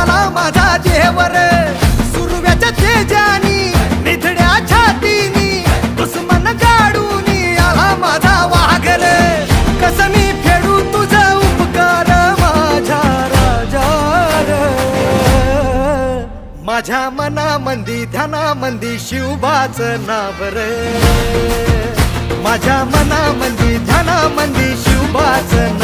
आला माझा देवर सुरव्याच्या तेजानी निधड्या छातीनी दुश्मन गाडूनी आला माझा वाघर कसं मी फेडू तुझा उपकार माझ्या राजा माझ्या मनामंदी ध्यानामंदी शिवबाचं नाव रे माझ्या मनामंदी ध्यानामंदी शिवबाचं